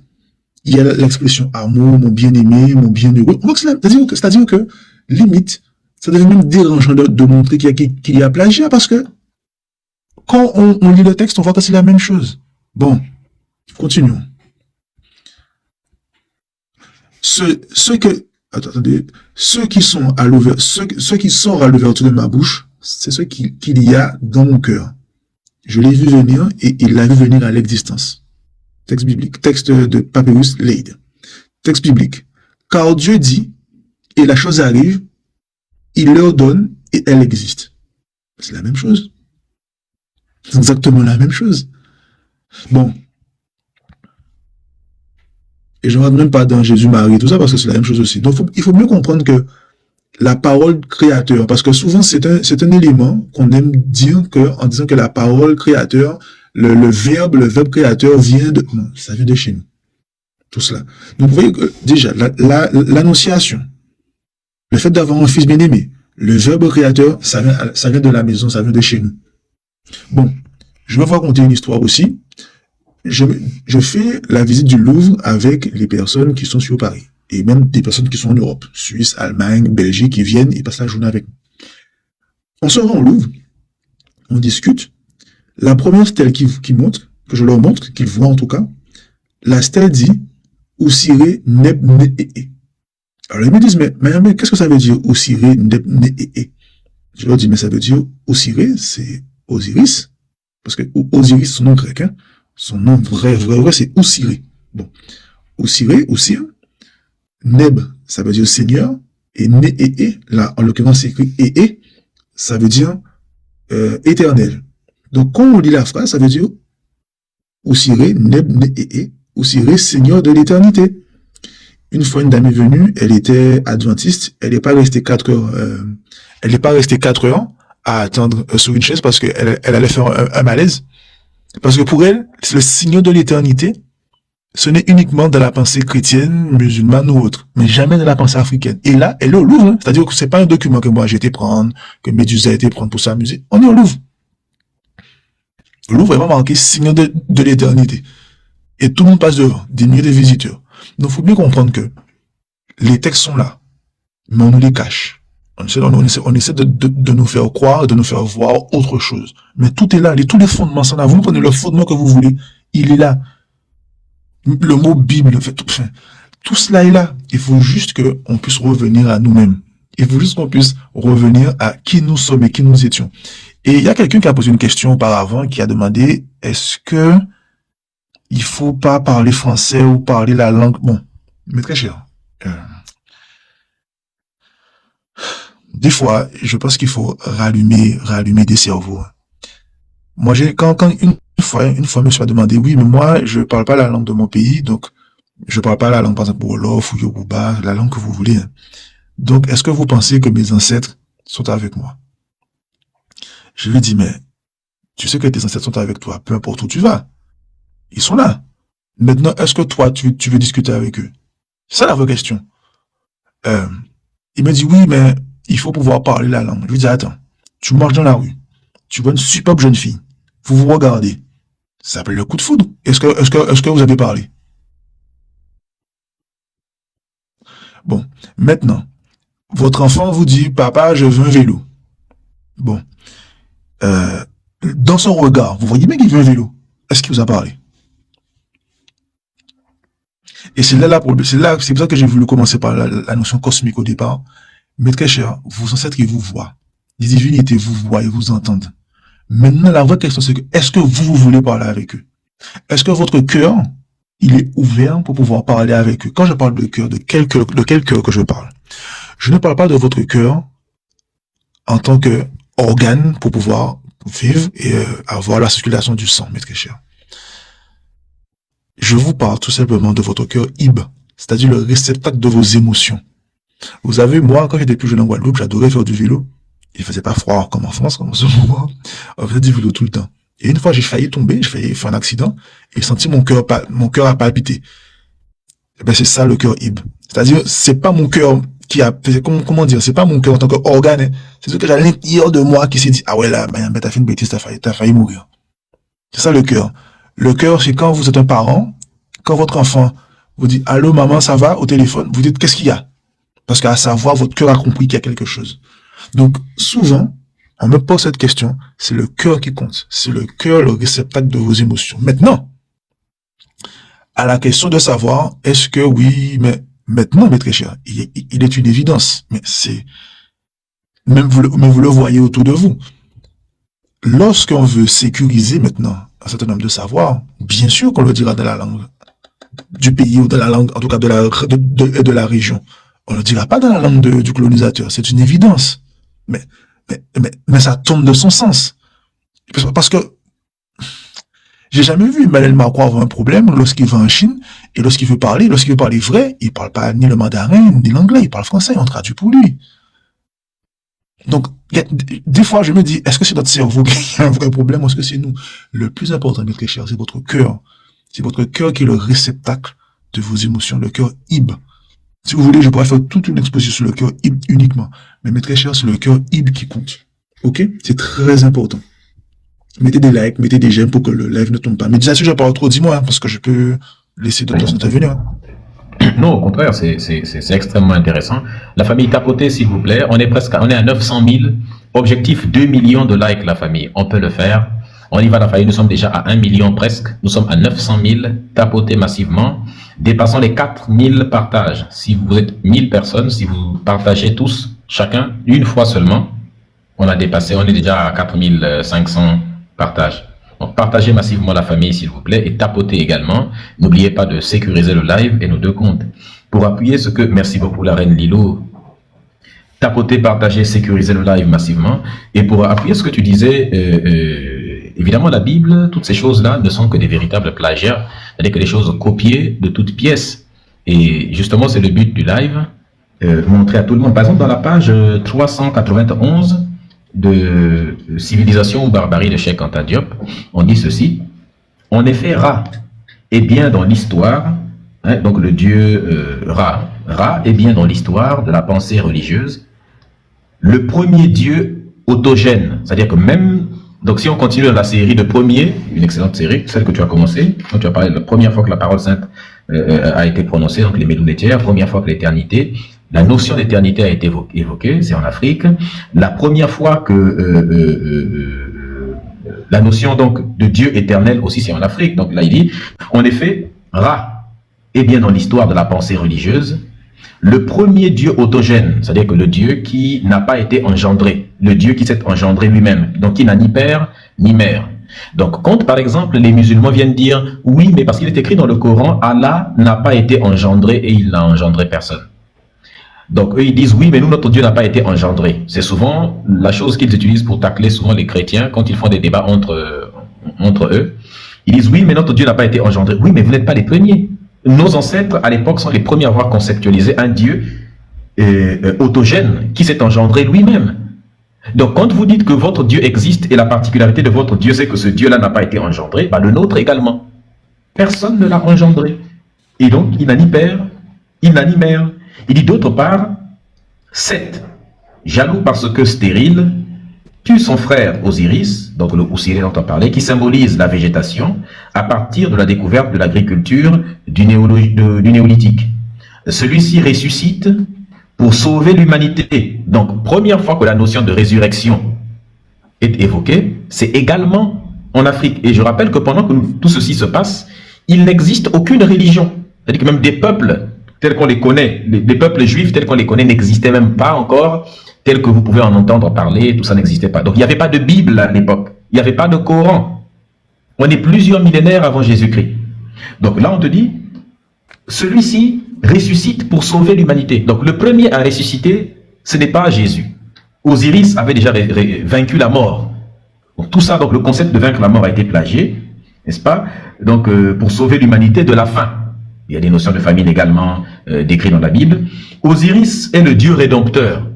Il y a l'expression amour, mon bien-aimé, mon bienheureux. On voit que c'est-à-dire que, limite, ça devient même dérangeant de montrer qu'il y a plagiat parce que quand on lit le texte, on voit que c'est la même chose. Bon, continuons. Ceux qui sortent à l'ouverture de ma bouche, c'est ce qu'il y a dans mon cœur. Je l'ai vu venir et il l'a vu venir à l'existence. Texte biblique. Texte de Papyrus Lade. Texte biblique. Car Dieu dit, et la chose arrive, il l'ordonne et elle existe. C'est la même chose. C'est exactement la même chose. Bon. Et je ne rentre même pas dans Jésus-Marie, tout ça, parce que c'est la même chose aussi. Donc, il faut mieux comprendre que la parole créateur, parce que souvent, c'est un élément qu'on aime dire en disant que la parole créateur, le verbe créateur vient de, non, ça vient de chez nous. Tout cela. Donc, vous voyez que, déjà, l'annonciation, le fait d'avoir un fils bien-aimé, le verbe créateur, ça vient de la maison, ça vient de chez nous. Bon. Je vais vous raconter une histoire aussi. Je fais la visite du Louvre avec les personnes qui sont sur Paris. Et même des personnes qui sont en Europe. Suisse, Allemagne, Belgique, qui viennent et passent la journée avec nous. On se rend au Louvre. On discute. La première stèle qui montre, que je leur montre, qu'ils voient en tout cas, la stèle dit Oussire Neb Ne E. Alors ils me disent, mais qu'est-ce que ça veut dire Oussire Neb Ne E? Je leur dis, mais ça veut dire Oussire, c'est Osiris. Parce que Osiris, son nom grec, hein, son nom vrai, c'est Oussire. Bon. Oussire, Neb, ça veut dire Seigneur, et Ne-E-E, là, en l'occurrence, c'est écrit E-E, ça veut dire éternel. Donc, quand on lit la phrase, ça veut dire Oussire, Neb, Ne-E-E, Oussire, Seigneur de l'éternité. Une fois une dame est venue, elle était adventiste, elle n'est pas restée 4 heures, à attendre sur une chaise parce qu'elle allait faire un malaise. Parce que pour elle, le Seigneur de l'éternité, ce n'est uniquement dans la pensée chrétienne, musulmane ou autre, mais jamais dans la pensée africaine. Et là, elle est au Louvre, hein. C'est-à-dire que c'est pas un document que moi j'ai été prendre, que Médusa a été prendre pour s'amuser. On est au Louvre. Le Louvre est vraiment marqué Seigneur de l'éternité. Et tout le monde passe devant, des milliers de visiteurs. Donc, il faut bien comprendre que les textes sont là, mais on nous les cache. On essaie de nous faire croire, de nous faire voir autre chose. Mais tout est là, tous les fondements sont là. Vous prenez le fondement que vous voulez, il est là. Le mot Bible, tout cela est là. Il faut juste qu'on puisse revenir à nous-mêmes. Il faut juste qu'on puisse revenir à qui nous sommes et qui nous étions. Et il y a quelqu'un qui a posé une question auparavant, qui a demandé, est-ce que il faut pas parler français ou parler la langue? Bon, mais très cher. Des fois, je pense qu'il faut rallumer des cerveaux. Moi, quand une fois, je me suis demandé, oui, mais moi, je parle pas la langue de mon pays, donc, je parle pas la langue, par exemple, Wolof ou Yoruba, la langue que vous voulez. Donc, est-ce que vous pensez que mes ancêtres sont avec moi? Je lui dis, mais, tu sais que tes ancêtres sont avec toi, peu importe où tu vas. Ils sont là. Maintenant, est-ce que toi, tu veux discuter avec eux? C'est ça la vraie question. Il me dit, oui, mais, il faut pouvoir parler la langue. Je lui dis, attends, tu marches dans la rue, tu vois une superbe jeune fille, vous vous regardez, ça s'appelle le coup de foudre. Est-ce que vous avez parlé? Bon, maintenant, votre enfant vous dit, papa, je veux un vélo. Bon, dans son regard, vous voyez bien qu'il veut un vélo. Est-ce qu'il vous a parlé? Et c'est pour ça que j'ai voulu commencer par la notion cosmique au départ. Mais très cher, vos ancêtres, ils vous voient. Les divinités vous voient et vous entendent. Maintenant, la vraie question, c'est que, est-ce que vous voulez parler avec eux? Est-ce que votre cœur, il est ouvert pour pouvoir parler avec eux? Quand je parle de cœur, de quel cœur que je parle? Je ne parle pas de votre cœur en tant que organe pour pouvoir vivre et avoir la circulation du sang, mes très chers. Je vous parle tout simplement de votre cœur ib, c'est-à-dire le réceptacle de vos émotions. Vous savez, moi, quand j'étais plus jeune en Guadeloupe, j'adorais faire du vélo. Il faisait pas froid comme en France, comme en ce moment. On faisait du vélo tout le temps. Et une fois, j'ai failli tomber, j'ai failli faire un accident, et j'ai senti mon cœur a palpité. Eh ben, c'est ça le cœur Ib. C'est-à-dire, c'est pas mon cœur qui a, comment dire, c'est pas mon cœur en tant qu'organe, hein. C'est ce que j'ai à l'intérieur de moi qui s'est dit, ah ouais, là, ben, t'as fait une bêtise, t'as failli mourir. C'est ça le cœur. Le cœur, c'est quand vous êtes un parent, quand votre enfant vous dit, allô, maman, ça va, au téléphone, vous dites, qu'est-ce qu'il y a? Parce qu'à savoir, votre cœur a compris qu'il y a quelque chose. Donc, souvent, on me pose cette question, c'est le cœur qui compte. C'est le cœur, le réceptacle de vos émotions. Maintenant, à la question de savoir, est-ce que oui, mais maintenant, mes très chers, il est une évidence, mais c'est, même vous le voyez autour de vous. Lorsqu'on veut sécuriser maintenant un certain nombre de savoirs, bien sûr qu'on le dira dans la langue du pays ou dans la langue, en tout cas de la région. On ne le dira pas dans la langue du colonisateur, c'est une évidence. Mais ça tombe de son sens. Parce que j'ai jamais vu Emmanuel Macron avoir un problème lorsqu'il va en Chine et lorsqu'il veut parler vrai, il parle pas ni le mandarin ni l'anglais, il parle français, on traduit pour lui. Donc, des fois, je me dis, est-ce que c'est notre cerveau qui a un vrai problème ou est-ce que c'est nous? Le plus important, mes très chers, c'est votre cœur. C'est votre cœur qui est le réceptacle de vos émotions, le cœur Ib. Si vous voulez, je pourrais faire toute une exposition sur le cœur Ib uniquement. Mais mes très chers, c'est le cœur Ib qui compte. Ok? C'est très important. Mettez des likes, mettez des j'aime pour que le live ne tombe pas. Mais déjà, si je parle trop, dis-moi, hein, parce que je peux laisser d'autres intervenir. Hein. Non, au contraire, c'est extrêmement intéressant. La famille Tapoté, s'il vous plaît, on est à 900 000. Objectif 2 millions de likes, la famille. On peut le faire. On y va, la famille. Nous sommes déjà à 1 million presque. Nous sommes à 900 000. Tapotés massivement. Dépassons les 4000 partages. Si vous êtes 1000 personnes, si vous partagez tous, chacun, une fois seulement, on a dépassé, on est déjà à 4500 partages. Donc, partagez massivement la famille, s'il vous plaît, et tapotez également. N'oubliez pas de sécuriser le live et nos deux comptes. Pour appuyer ce que, merci beaucoup la reine Lilo, tapotez, partagez, sécurisez le live massivement. Et pour appuyer ce que tu disais, évidemment, la Bible, toutes ces choses-là ne sont que des véritables plagiats, c'est-à-dire que des choses copiées de toutes pièces. Et justement, c'est le but du live, montrer à tout le monde. Par exemple, dans la page 391, de civilisation ou barbarie de Cheikh Anta Diop, on dit ceci: en effet, Ra est bien dans l'histoire, hein, donc le dieu Ra est bien dans l'histoire de la pensée religieuse, le premier dieu autogène, c'est-à-dire que même, donc si on continue dans la série de premiers, une excellente série, celle que tu as commencé, quand tu as parlé de la première fois que la parole sainte a été prononcée, donc les Médounetières, la première fois que l'éternité, la notion d'éternité a été évoquée, c'est en Afrique. La première fois que la notion donc de Dieu éternel aussi, c'est en Afrique. Donc là, il dit, en effet, Ra est bien dans l'histoire de la pensée religieuse le premier Dieu autogène, c'est-à-dire que le Dieu qui n'a pas été engendré, le Dieu qui s'est engendré lui-même, donc qui n'a ni père ni mère. Donc quand par exemple les musulmans viennent dire, oui, mais parce qu'il est écrit dans le Coran, Allah n'a pas été engendré et il n'a engendré personne. Donc eux ils disent oui mais nous notre Dieu n'a pas été engendré. C'est souvent la chose qu'ils utilisent pour tacler souvent les chrétiens quand ils font des débats entre eux. Ils disent oui mais notre Dieu n'a pas été engendré. Oui mais vous n'êtes pas les premiers. Nos ancêtres à l'époque sont les premiers à avoir conceptualisé un Dieu autogène qui s'est engendré lui-même. Donc quand vous dites que votre Dieu existe et la particularité de votre Dieu c'est que ce Dieu-là n'a pas été engendré, bah, le nôtre également. Personne ne l'a engendré. Et donc il n'a ni père, il n'a ni mère. Il dit d'autre part, Seth, jaloux parce que stérile, tue son frère Osiris, donc le Osiris dont on parlait, qui symbolise la végétation, à partir de la découverte de l'agriculture du néolithique. Celui-ci ressuscite pour sauver l'humanité. Donc, première fois que la notion de résurrection est évoquée, c'est également en Afrique. Et je rappelle que pendant que tout ceci se passe, il n'existe aucune religion. C'est-à-dire que même des peuples tels qu'on les connaît, les peuples juifs tels qu'on les connaît n'existaient même pas encore, tels que vous pouvez en entendre parler, tout ça n'existait pas. Donc il n'y avait pas de Bible à l'époque, il n'y avait pas de Coran. On est plusieurs millénaires avant Jésus-Christ. Donc là on te dit, celui-ci ressuscite pour sauver l'humanité. Donc le premier à ressusciter, ce n'est pas Jésus. Osiris avait déjà vaincu la mort. Donc tout ça, donc le concept de vaincre la mort a été plagié, n'est-ce pas? Donc pour sauver l'humanité de la faim. Il y a des notions de famine également décrites dans la Bible. Osiris est le Dieu rédempteur.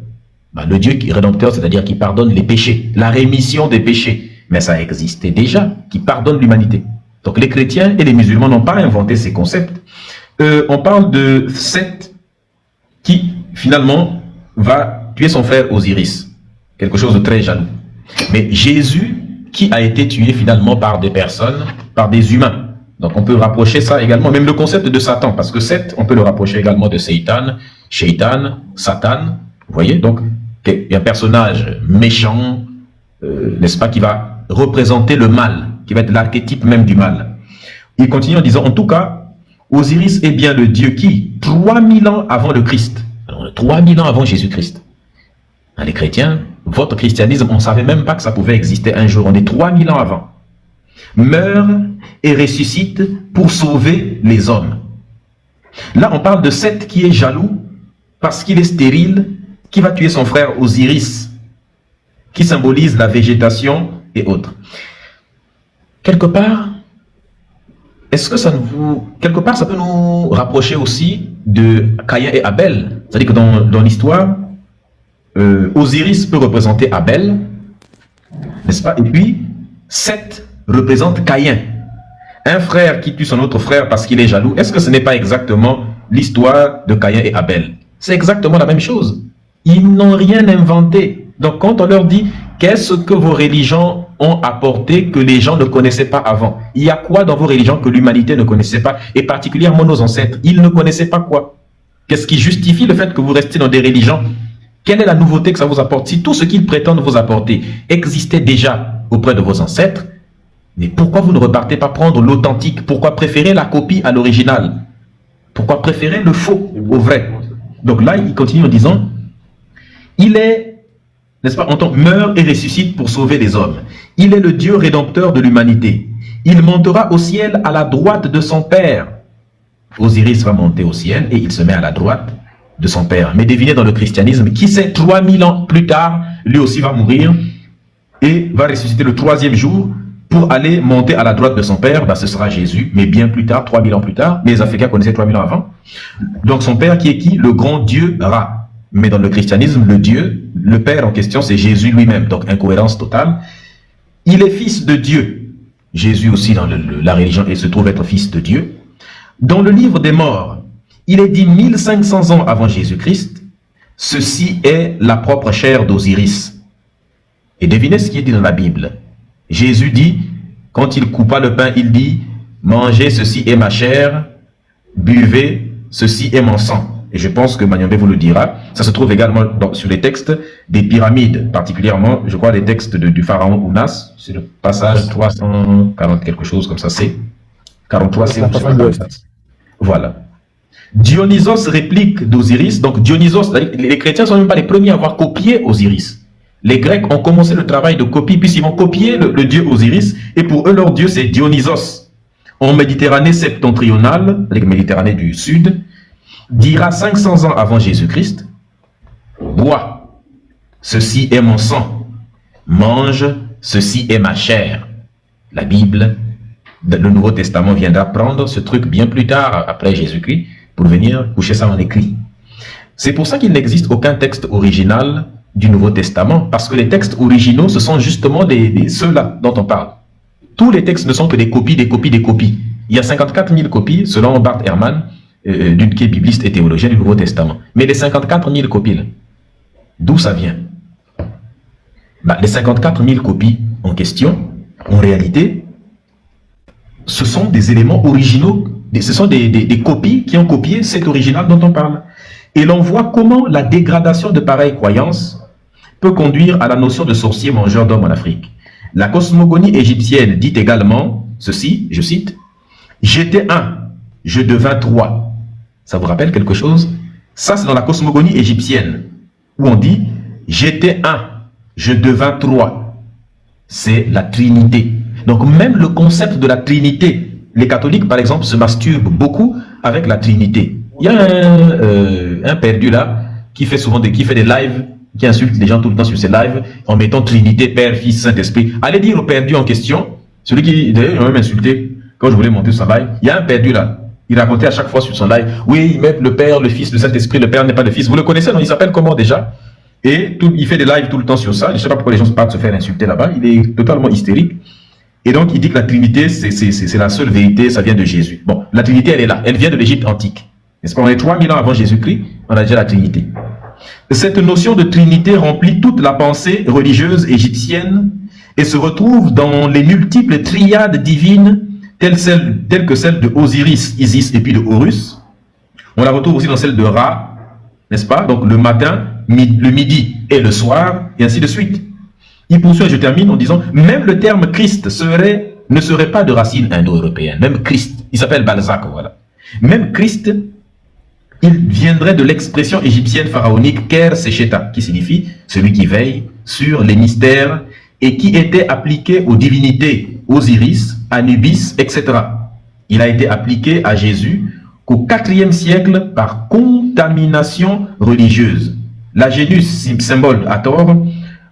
Le Dieu qui est rédempteur, c'est-à-dire qui pardonne les péchés, la rémission des péchés. Mais ça existait déjà, qui pardonne l'humanité. Donc les chrétiens et les musulmans n'ont pas inventé ces concepts. On parle de Seth qui, finalement, va tuer son frère Osiris. Quelque chose de très jaloux. Mais Jésus, qui a été tué finalement par des personnes, par des humains. Donc on peut rapprocher ça également, même le concept de Satan, parce que Seth, on peut le rapprocher également de Satan, Shaitan, Satan. Vous voyez, donc il y a un personnage méchant, n'est-ce pas, qui va représenter le mal, qui va être l'archétype même du mal. Il continue en disant, en tout cas, Osiris est bien le Dieu qui, 3000 ans avant le Christ, alors 3000 ans avant Jésus-Christ, les chrétiens, votre christianisme, on ne savait même pas que ça pouvait exister un jour, on est 3000 ans avant, meurt et ressuscite pour sauver les hommes. Là, on parle de Seth qui est jaloux parce qu'il est stérile, qui va tuer son frère Osiris, qui symbolise la végétation et autres. Quelque part, est-ce que ça vous... Quelque part, ça peut nous rapprocher aussi de Caïn et Abel. C'est-à-dire que dans l'histoire, Osiris peut représenter Abel, n'est-ce pas? Et puis, Seth représente Caïn. Un frère qui tue son autre frère parce qu'il est jaloux. Est-ce que ce n'est pas exactement l'histoire de Caïn et Abel? C'est exactement la même chose. Ils n'ont rien inventé. Donc, quand on leur dit, qu'est-ce que vos religions ont apporté que les gens ne connaissaient pas avant? Il y a quoi dans vos religions que l'humanité ne connaissait pas? Et particulièrement nos ancêtres, ils ne connaissaient pas quoi? Qu'est-ce qui justifie le fait que vous restez dans des religions? Quelle est la nouveauté que ça vous apporte? Si tout ce qu'ils prétendent vous apporter existait déjà auprès de vos ancêtres, mais pourquoi vous ne repartez pas prendre l'authentique? Pourquoi préférer la copie à l'original? Pourquoi préférer le faux au vrai? Donc là, il continue en disant, il est, n'est-ce pas, meurt et ressuscite pour sauver les hommes. Il est le Dieu rédempteur de l'humanité. Il montera au ciel à la droite de son Père. Osiris va monter au ciel et il se met à la droite de son Père. Mais devinez dans le christianisme, qui sait, 3000 ans plus tard, lui aussi va mourir et va ressusciter le 3e jour pour aller monter à la droite de son Père. Ce sera Jésus, mais bien plus tard, 3000 ans plus tard. Mais les Africains connaissaient 3000 ans avant. Donc son Père qui est qui? Le grand Dieu Ra. Mais dans le christianisme, le Dieu, le Père en question, c'est Jésus lui-même. Donc incohérence totale. Il est fils de Dieu. Jésus aussi dans la religion, il se trouve être fils de Dieu. Dans le livre des morts, il est dit 1500 ans avant Jésus-Christ, ceci est la propre chair d'Osiris. Et devinez ce qui est dit dans la Bible. Jésus dit, quand il coupa le pain, il dit, mangez, ceci est ma chair, buvez, ceci est mon sang. Et je pense que Maniambé vous le dira. Ça se trouve également sur les textes des pyramides, particulièrement, je crois, les textes du pharaon Ounas. C'est le passage 340, quelque chose comme ça, c'est 43, c'est voilà. Dionysos réplique d'Osiris. Donc Dionysos, les chrétiens ne sont même pas les premiers à avoir copié Osiris. Les Grecs ont commencé le travail de copie, puis ils vont copier le dieu Osiris, et pour eux, leur dieu, c'est Dionysos. En Méditerranée septentrionale, la Méditerranée du Sud, dira 500 ans avant Jésus-Christ, bois, ceci est mon sang, mange, ceci est ma chair. La Bible, le Nouveau Testament viendra prendre ce truc bien plus tard, après Jésus-Christ, pour venir coucher ça en écrit. C'est pour ça qu'il n'existe aucun texte original du Nouveau Testament, parce que les textes originaux, ce sont justement ceux-là dont on parle. Tous les textes ne sont que des copies, des copies, des copies. Il y a 54 000 copies, selon Bart Ehrman, qui est bibliste et théologien du Nouveau Testament. Mais les 54 000 copies, d'où ça vient? Les 54 000 copies en question, en réalité, ce sont des éléments originaux, ce sont des copies qui ont copié cet original dont on parle. Et l'on voit comment la dégradation de pareilles croyances peut conduire à la notion de sorcier mangeur d'hommes en Afrique. La cosmogonie égyptienne dit également ceci, je cite, « J'étais un, je devins trois ». Ça vous rappelle quelque chose? Ça, c'est dans la cosmogonie égyptienne, où on dit « J'étais un, je devins trois ». C'est la Trinité. Donc même le concept de la Trinité, les catholiques, par exemple, se masturbent beaucoup avec la Trinité. Il y a un perdu là, qui fait souvent des lives, qui insulte les gens tout le temps sur ses lives, en mettant Trinité, Père, Fils, Saint-Esprit. Allez dire au perdu en question, celui qui, d'ailleurs, il m'a même insulté, quand je voulais monter sur sa live, il y a un perdu là. Il racontait à chaque fois sur son live, oui, ils mettent le Père, le Fils, le Saint-Esprit, le Père n'est pas le Fils. Vous le connaissez, non? Il s'appelle comment déjà? Et il fait des lives tout le temps sur ça. Je ne sais pas pourquoi les gens partent se faire insulter là-bas. Il est totalement hystérique. Et donc, il dit que la Trinité, c'est la seule vérité, ça vient de Jésus. Bon, la Trinité, elle est là. Elle vient de l'Égypte antique. N'est-ce pas? On est 3000 ans avant Jésus-Christ, on a déjà la Trinité. Cette notion de Trinité remplit toute la pensée religieuse égyptienne et se retrouve dans les multiples triades divines telles que celle de Osiris, Isis et puis de Horus. On la retrouve aussi dans celle de Ra, n'est-ce pas? Donc le matin, le midi et le soir, et ainsi de suite. Il poursuit, je termine en disant, même le terme Christ ne serait pas de racine indo-européenne. Même Christ, il s'appelle Balzac, voilà. Même Christ, il viendrait de l'expression égyptienne pharaonique Ker Secheta, qui signifie celui qui veille sur les mystères et qui était appliqué aux divinités Osiris, Anubis, etc. Il a été appliqué à Jésus qu'au IVe siècle par contamination religieuse. La Génus, symbole à tort,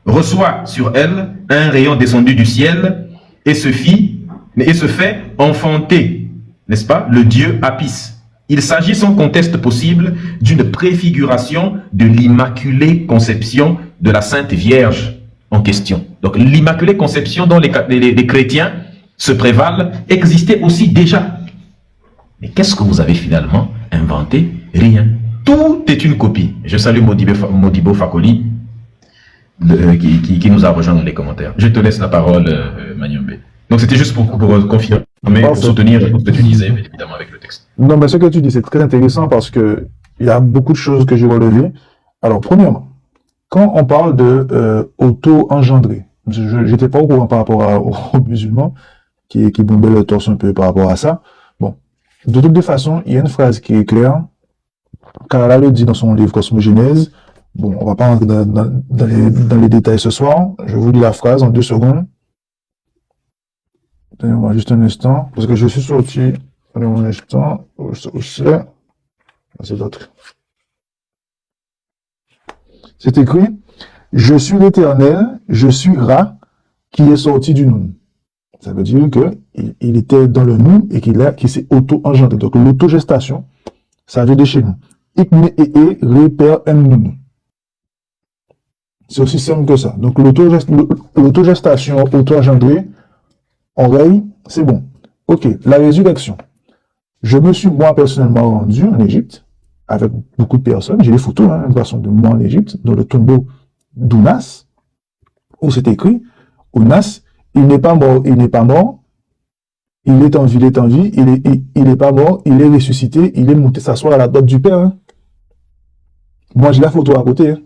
reçoit sur elle un rayon descendu du ciel et se fait enfanter, n'est-ce pas, le dieu Apis. Il s'agit sans conteste possible d'une préfiguration de l'Immaculée Conception de la Sainte Vierge en question. Donc l'Immaculée Conception dont les chrétiens se prévalent existait aussi déjà. Mais qu'est-ce que vous avez finalement inventé? Rien. Tout est une copie. Je salue Modibo Fakoli qui nous a rejoint dans les commentaires. Je te laisse la parole, Maniombe. Donc c'était juste pour confirmer, pour soutenir ce que tu disais, évidemment, avec le texte. Non, mais ce que tu dis, c'est très intéressant parce que il y a beaucoup de choses que j'ai relevées. Alors, premièrement, quand on parle de auto-engendré, je n'étais pas au courant par rapport aux musulmans qui bombaient le torse un peu par rapport à ça. Bon, de toutes les façons, il y a une phrase qui est claire. Carla le dit dans son livre Cosmogénèse. Bon, on va pas rentrer dans les détails ce soir. Je vous lis la phrase en 2 secondes. Donnez-moi juste un instant, parce que je suis sorti. Donnez-moi un instant. C'est d'autres. C'est écrit, je suis l'Éternel, je suis Ra, qui est sorti du Noun. Ça veut dire que il était dans le Noun et qu'il s'est auto-engendré. Donc l'autogestation, ça vient de chez nous. Ikne et repère un Noun. C'est aussi simple que ça. Donc l'autogestation, auto-engendrée, oreille, c'est bon. Ok, la résurrection. Je me suis moi personnellement rendu en Égypte avec beaucoup de personnes. J'ai des photos, hein, de façon de moi en Égypte, dans le tombeau d'Ounas, où c'est écrit, Ounas, il n'est pas mort, il n'est pas mort, il est en vie, il est en vie, il n'est pas mort, il est ressuscité, il est monté s'asseoir à la droite du Père. Hein. Moi, j'ai la photo à côté. Hein.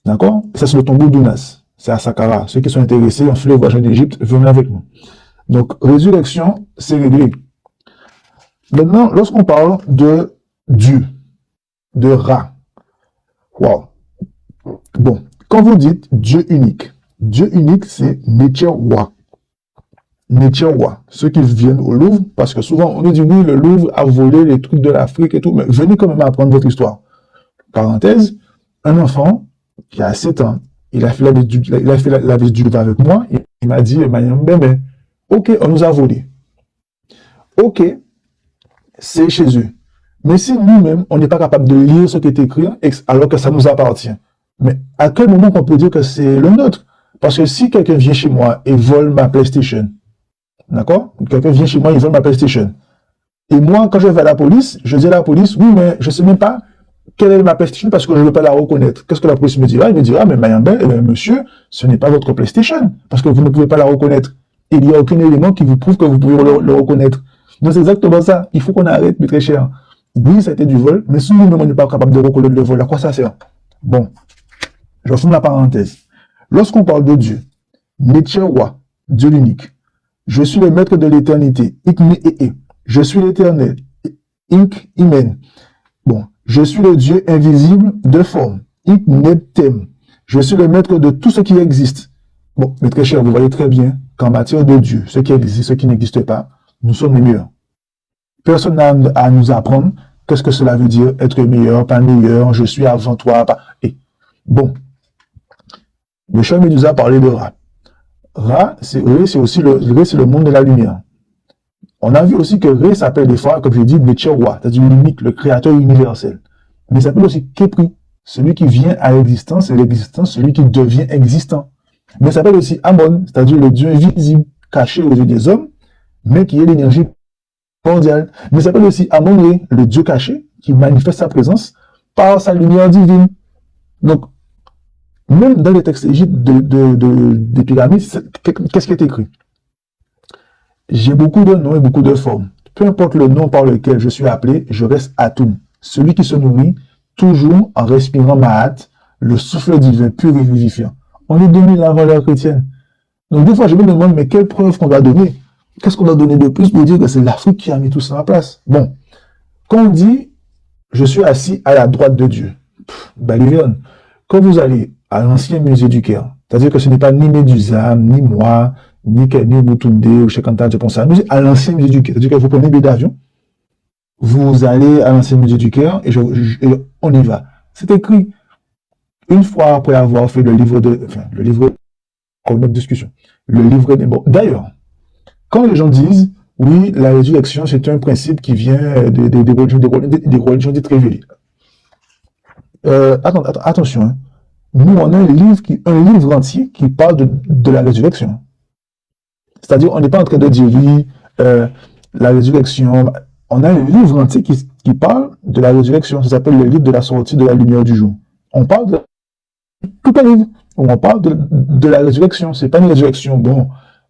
D'accord? Ça, c'est le tombeau d'Ounas. C'est à Saqqara. Ceux qui sont intéressés en fleuve voyage d'Égypte, venez avec nous. Donc, résurrection, c'est réglé. Maintenant, lorsqu'on parle de Dieu, de Ra, wow. Bon, quand vous dites Dieu unique, c'est Netcherwa. Netcherwa. Ceux qui viennent au Louvre, parce que souvent, on nous dit, oui, le Louvre a volé les trucs de l'Afrique et tout, mais venez quand même apprendre votre histoire. Parenthèse, un enfant qui a 7 ans, il a fait la visite du Louvre avec moi, et il m'a dit, mais, ok, on nous a volé. Ok, c'est chez eux. Mais si nous-mêmes, on n'est pas capable de lire ce qui est écrit, alors que ça nous appartient, mais à quel moment on peut dire que c'est le nôtre? Parce que si quelqu'un vient chez moi et vole ma PlayStation, d'accord? Quelqu'un vient chez moi et vole ma PlayStation. Et moi, quand je vais à la police, je dis à la police, oui, mais je ne sais même pas quelle est ma PlayStation parce que je ne veux pas la reconnaître. Qu'est-ce que la police me dira? Il me dira, mais Mayambe, monsieur, ce n'est pas votre PlayStation parce que vous ne pouvez pas la reconnaître. Il n'y a aucun élément qui vous prouve que vous pouvez le reconnaître. Donc c'est exactement ça. Il faut qu'on arrête, mes très chers. Oui, ça a été du vol, mais si nous-mêmes on n'est pas capable de reconnaître le vol, à quoi ça sert? Bon, je referme la parenthèse. Lorsqu'on parle de Dieu, Netcherwa, Dieu l'unique, je suis le maître de l'éternité, Ikne et je suis l'éternel, Ik Imen. Bon, je suis le Dieu invisible de forme, Iknetem. Je suis le maître de tout ce qui existe. Bon, mes très chers, vous voyez très bien qu'en matière de Dieu, ce qui existe, ce qui n'existe pas, nous sommes les meilleurs. Personne n'a à nous apprendre qu'est-ce que cela veut dire être meilleur, pas meilleur, je suis avant toi, pas. Et bon, le Cheikh nous a parlé de Ra. Ra, c'est aussi le monde de la lumière. On a vu aussi que Ré s'appelle des fois, comme je dis, Netcherwa, c'est-à-dire l'unique, le créateur universel. Mais ça s'appelle aussi Kepri, celui qui vient à l'existence, et l'existence, celui qui devient existant. Mais ça s'appelle aussi Amon, c'est-à-dire le Dieu invisible, caché aux yeux des hommes, mais qui est l'énergie mondiale. Mais ça s'appelle aussi Amon, le Dieu caché, qui manifeste sa présence par sa lumière divine. Donc, même dans les textes égyptiens des pyramides, qu'est-ce qui est écrit? J'ai beaucoup de noms et beaucoup de formes. Peu importe le nom par lequel je suis appelé, je reste Atum, celui qui se nourrit toujours en respirant Mahat, le souffle divin pur et vivifiant. On est 2000 avant l'ère chrétienne. Donc des fois, je me demande, mais quelle preuve qu'on va donner? Qu'est-ce qu'on va donner de plus pour dire que c'est l'Afrique qui a mis tout ça en place? Bon, quand on dit, je suis assis à la droite de Dieu, Balivion, quand vous allez à l'ancien musée du Caire, c'est-à-dire que ce n'est pas ni Médusa, ni moi, ni Kenny Mutunde ou Chekanta, je pense à l'ancien musée du Caire, c'est-à-dire que vous prenez un billet d'avion, vous allez à l'ancien musée du Caire et on y va. C'est écrit une fois après avoir fait le livre comme notre discussion, le livre des morts. D'ailleurs, quand les gens disent, oui, la résurrection, c'est un principe qui vient des religions dites révélées. Attention, hein. Nous, on a un livre entier qui parle de la résurrection. C'est-à-dire, on n'est pas en train de dire, oui, la résurrection. On a un livre entier qui parle de la résurrection. Ça s'appelle le livre de la sortie de la lumière du jour. On parle de tout un livre où on parle de la résurrection. C'est pas une résurrection, bon,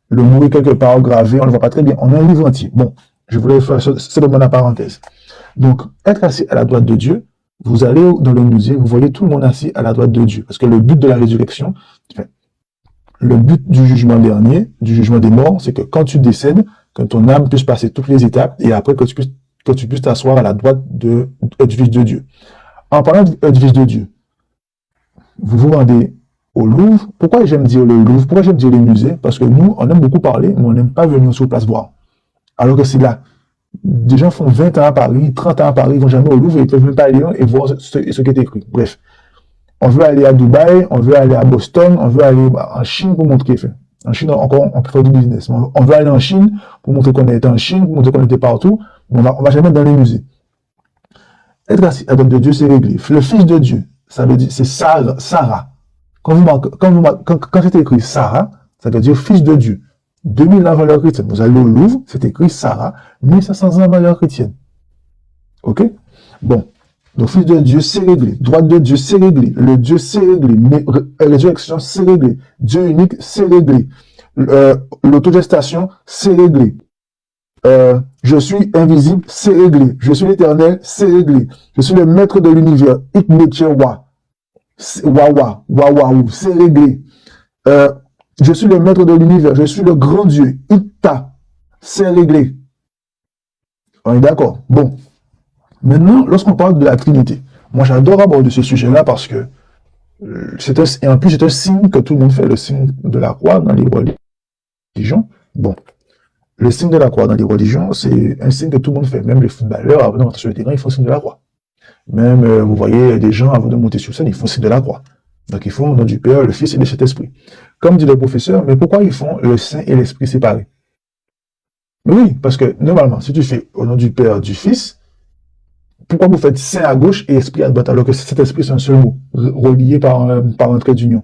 le mot est quelque part gravé, on ne le voit pas très bien. On a un livre entier. Bon, je voulais faire ça, c'est le moment de la parenthèse. Donc, être assis à la droite de Dieu, vous allez dans le musée, vous voyez tout le monde assis à la droite de Dieu. Parce que le but de la résurrection, le but du jugement dernier, du jugement des morts, c'est que quand tu décèdes, que ton âme puisse passer toutes les étapes et après que tu puisses t'asseoir à la droite du Fils de Dieu. En parlant du Fils de Dieu, vous vous rendez au Louvre. Pourquoi j'aime dire le Louvre? Pourquoi j'aime dire les musées? Parce que nous, on aime beaucoup parler, mais on n'aime pas venir sur place voir. Alors que c'est là. Des gens font 20 ans à Paris, 30 ans à Paris, ils vont jamais au Louvre et ils peuvent même pas aller et voir ce qui est écrit. Bref. On veut aller à Dubaï, on veut aller à Boston, on veut aller en Chine pour montrer qu'il fait. En Chine, encore, on peut faire du business. On veut aller en Chine pour montrer qu'on était en Chine, pour montrer qu'on était partout, mais on va jamais dans les musées. Être assis à droite de Dieu, c'est réglé. Le Fils de Dieu, ça veut dire, c'est Sarah. Quand c'est écrit Sarah, ça veut dire Fils de Dieu. 2000 ans avant l'heure chrétienne. Vous allez au Louvre, c'est écrit Sarah, 1500 ans avant l'heure chrétienne. Ok? Bon. Donc, Fils de Dieu, c'est réglé. Droite de Dieu, c'est réglé. Le Dieu, c'est réglé. Résurrection, c'est réglé. Dieu unique, c'est réglé. L'autogestation, c'est réglé. Je suis invisible, c'est réglé. Je suis l'éternel, c'est réglé. Je suis le maître de l'univers. Ikmechewa. Wawa, c'est réglé. Je suis le maître de l'univers. Je suis le grand Dieu. Ikta. C'est réglé. On est d'accord? Bon. Maintenant, lorsqu'on parle de la Trinité, moi j'adore aborder ce sujet-là parce que et en plus c'est un signe que tout le monde fait, le signe de la croix dans les religions. Bon, le signe de la croix dans les religions, c'est un signe que tout le monde fait. Même les footballeurs, avant de monter sur le terrain, ils font le signe de la croix. Même, vous voyez, des gens, avant de monter sur scène, ils font le signe de la croix. Donc ils font au nom du Père, le Fils et de cet Esprit. Comme dit le professeur, mais pourquoi ils font le Saint et l'Esprit séparés? Oui, parce que normalement, si tu fais au nom du Père, du Fils, pourquoi vous faites Saint à gauche et Esprit à droite, alors que cet Esprit, c'est un seul mot, relié par un trait d'union?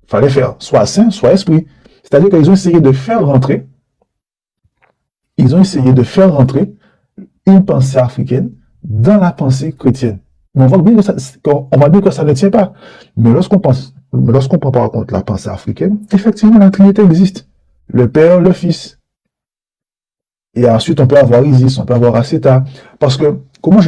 Il fallait faire soit Saint, soit Esprit. C'est-à-dire qu'ils ont essayé de faire rentrer, une pensée africaine dans la pensée chrétienne. Mais on voit bien que ça ne tient pas. Mais lorsqu'on prend par contre la pensée africaine, effectivement, la Trinité existe. Le Père, le Fils. Et ensuite, on peut avoir Isis, on peut avoir Aceta. Parce que, comment